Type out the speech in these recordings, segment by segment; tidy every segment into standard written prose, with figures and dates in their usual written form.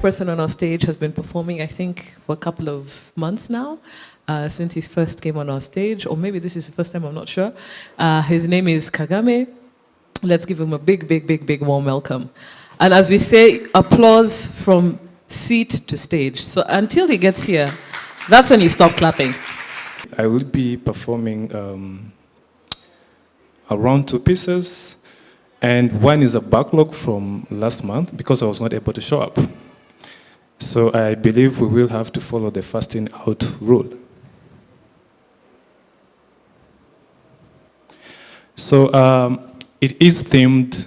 person on our stage has been performing, I think, for a couple of months now, since he first came on our stage, or maybe this is the first time, I'm not sure. His name is Kagame. Let's give him a big, big, big, big warm welcome. And as we say, applause from seat to stage. So until he gets here, that's when you stop clapping. I will be performing around 2 pieces, and one is a backlog from last month because I was not able to show up. So I believe we will have to follow the fasting out rule. So it is themed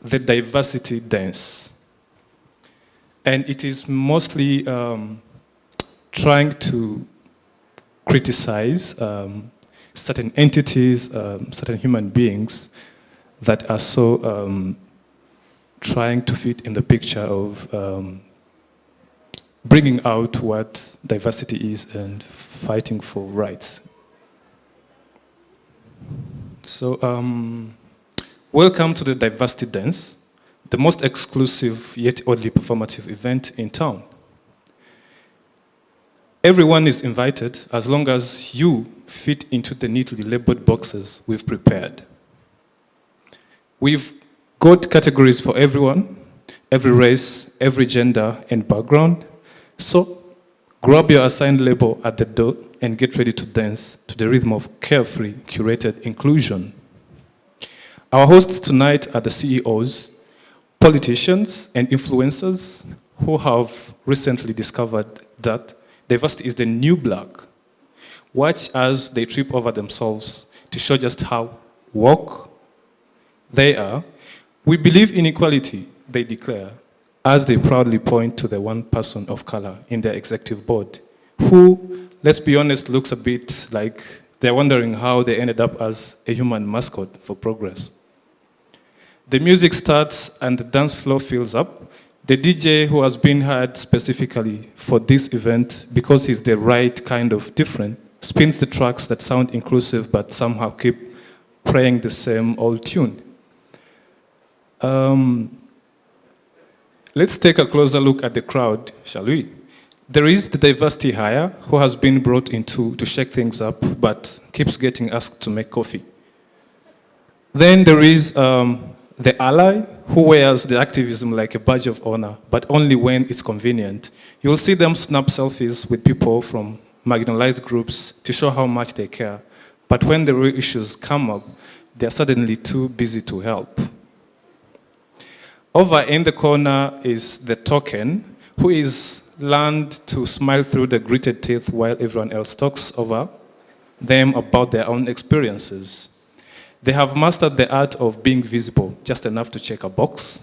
the diversity dance. And it is mostly trying to criticize certain entities, certain human beings that are so trying to fit in the picture of bringing out what diversity is and fighting for rights. So welcome to the Diversity Dance, the most exclusive yet oddly performative event in town. Everyone is invited as long as you fit into the neatly labeled boxes we've prepared. We've got categories for everyone, every race, every gender and background. So grab your assigned label at the door and get ready to dance to the rhythm of carefree, curated inclusion. Our hosts tonight are the CEOs, politicians and influencers who have recently discovered that diversity is the new black. Watch as they trip over themselves to show just how woke they are. We believe in equality, they declare, as they proudly point to the one person of color in their executive board, who, let's be honest, looks a bit like they're wondering how they ended up as a human mascot for progress. The music starts and the dance floor fills up. The DJ, who has been hired specifically for this event because he's the right kind of different, spins the tracks that sound inclusive but somehow keep playing the same old tune. Let's take a closer look at the crowd, shall we? There is the diversity hire who has been brought in to shake things up but keeps getting asked to make coffee. Then there is the ally who wears the activism like a badge of honor, but only when it's convenient. You'll see them snap selfies with people from marginalized groups to show how much they care. But when the real issues come up, they're suddenly too busy to help. Over in the corner is the token, who is learned to smile through the gritted teeth while everyone else talks over them about their own experiences. They have mastered the art of being visible, just enough to check a box,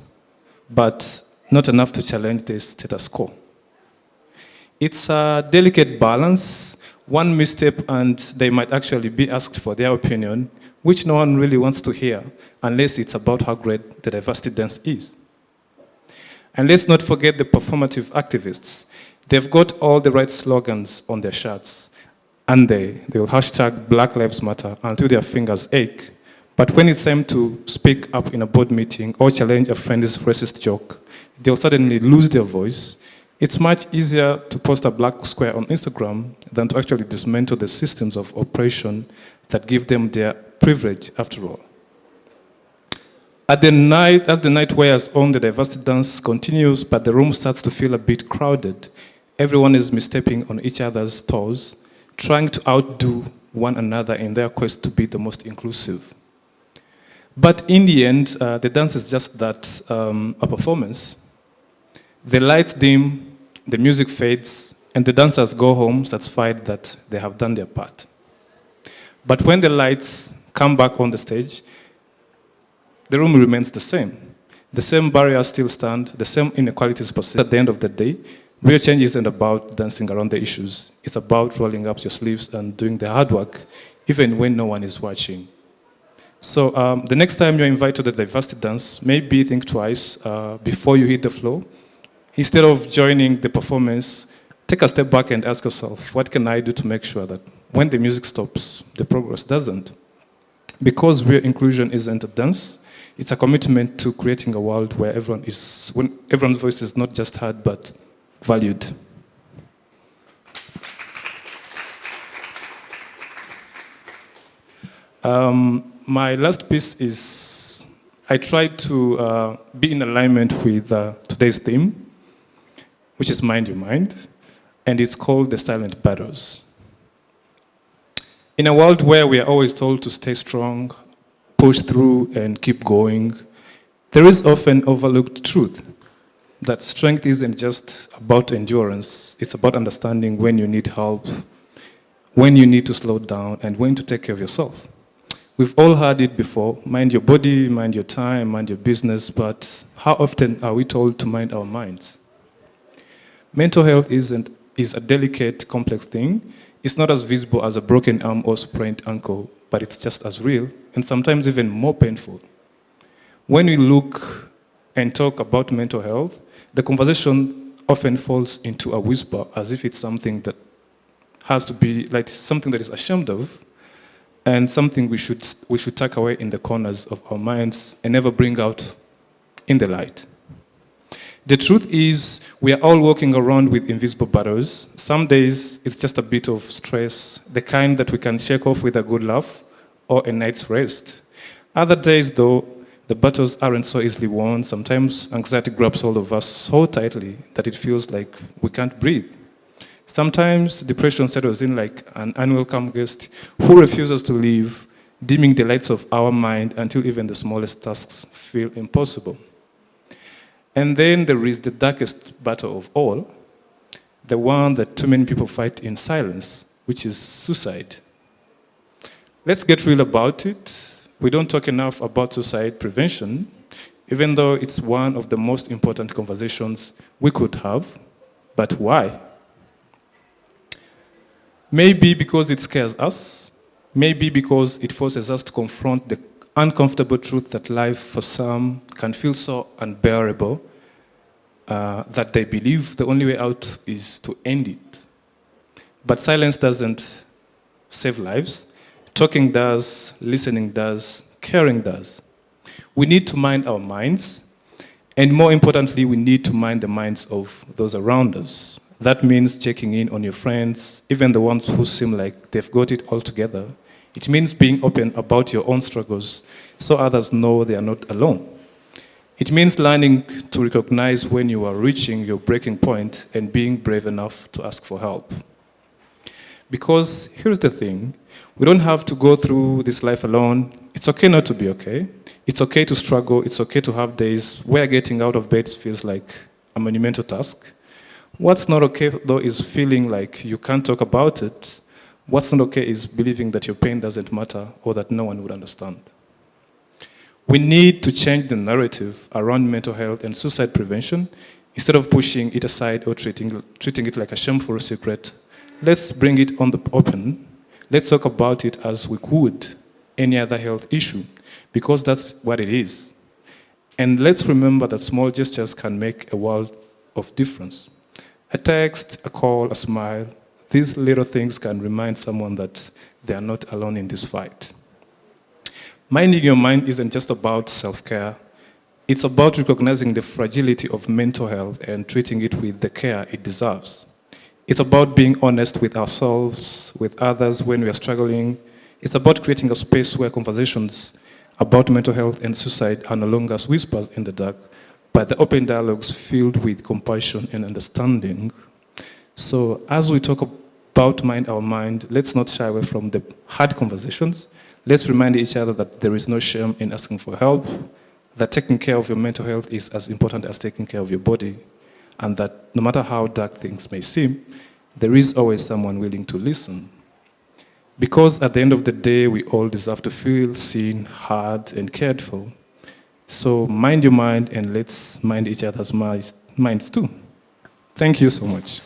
but not enough to challenge the status quo. It's a delicate balance. One misstep and they might actually be asked for their opinion, which no one really wants to hear, unless it's about how great the diversity dance is. And let's not forget the performative activists. They've got all the right slogans on their shirts, and they will hashtag Black Lives Matter until their fingers ache. But when it's time to speak up in a board meeting or challenge a friend's racist joke, they'll suddenly lose their voice. It's much easier to post a black square on Instagram than to actually dismantle the systems of oppression that give them their privilege, after all. As the night wears on, the diversity dance continues, but the room starts to feel a bit crowded. Everyone is misstepping on each other's toes, trying to outdo one another in their quest to be the most inclusive. But in the end, the dance is just that, a performance. The lights dim, the music fades, and the dancers go home satisfied that they have done their part. But when the lights come back on the stage, the room remains the same. The same barriers still stand, the same inequalities persist. At the end of the day, real change isn't about dancing around the issues. It's about rolling up your sleeves and doing the hard work, even when no one is watching. So the next time you're invited to the diversity dance, maybe think twice before you hit the floor. Instead of joining the performance, take a step back and ask yourself, what can I do to make sure that when the music stops, the progress doesn't? Because real inclusion isn't a dance, It's a commitment to creating a world where when everyone's voice is not just heard, but valued. My last piece is, I tried to be in alignment with today's theme, which is Mind Your Mind, and it's called The Silent Battles. In a world where we are always told to stay strong, push through, and keep going, there is often overlooked truth that strength isn't just about endurance, it's about understanding when you need help, when you need to slow down, and when to take care of yourself. We've all heard it before, mind your body, mind your time, mind your business, but how often are we told to mind our minds? Mental health is a delicate, complex thing. It's not as visible as a broken arm or sprained ankle, but it's just as real, and sometimes even more painful. When we look and talk about mental health, the conversation often falls into a whisper, as if it's something that has to be, like something that is ashamed of, and something we should tuck away in the corners of our minds and never bring out in the light. The truth is, we are all walking around with invisible battles. Some days, it's just a bit of stress, the kind that we can shake off with a good laugh or a night's rest. Other days, though, the battles aren't so easily won. Sometimes anxiety grabs hold of us so tightly that it feels like we can't breathe. Sometimes depression settles in like an unwelcome guest who refuses to leave, dimming the lights of our mind until even the smallest tasks feel impossible. And then there is the darkest battle of all, the one that too many people fight in silence, which is suicide. Let's get real about it. We don't talk enough about suicide prevention, even though it's one of the most important conversations we could have. But why? Maybe because it scares us, maybe because it forces us to confront the uncomfortable truth that life for some can feel so unbearable that they believe the only way out is to end it. But silence doesn't save lives. Talking does, listening does, caring does. We need to mind our minds, and more importantly, we need to mind the minds of those around us. That means checking in on your friends, even the ones who seem like they've got it all together. It means being open about your own struggles so others know they are not alone. It means learning to recognize when you are reaching your breaking point and being brave enough to ask for help. Because here's the thing, we don't have to go through this life alone. It's okay not to be okay. It's okay to struggle. It's okay to have days where getting out of bed feels like a monumental task. What's not okay, though, is feeling like you can't talk about it. What's not okay is believing that your pain doesn't matter or that no one would understand. We need to change the narrative around mental health and suicide prevention. Instead of pushing it aside or treating it like a shameful secret, let's bring it on the open. Let's talk about it as we would any other health issue, because that's what it is. And let's remember that small gestures can make a world of difference. A text, a call, a smile, these little things can remind someone that they are not alone in this fight. Minding your mind isn't just about self-care. It's about recognizing the fragility of mental health and treating it with the care it deserves. It's about being honest with ourselves, with others when we are struggling. It's about creating a space where conversations about mental health and suicide are no longer whispers in the dark, but the open dialogues filled with compassion and understanding. So as we talk about Mind Our Mind, let's not shy away from the hard conversations. Let's remind each other that there is no shame in asking for help, that taking care of your mental health is as important as taking care of your body, and that no matter how dark things may seem, there is always someone willing to listen. Because at the end of the day, we all deserve to feel seen, heard, and cared for. So mind your mind, and let's mind each other's minds too. Thank you so much.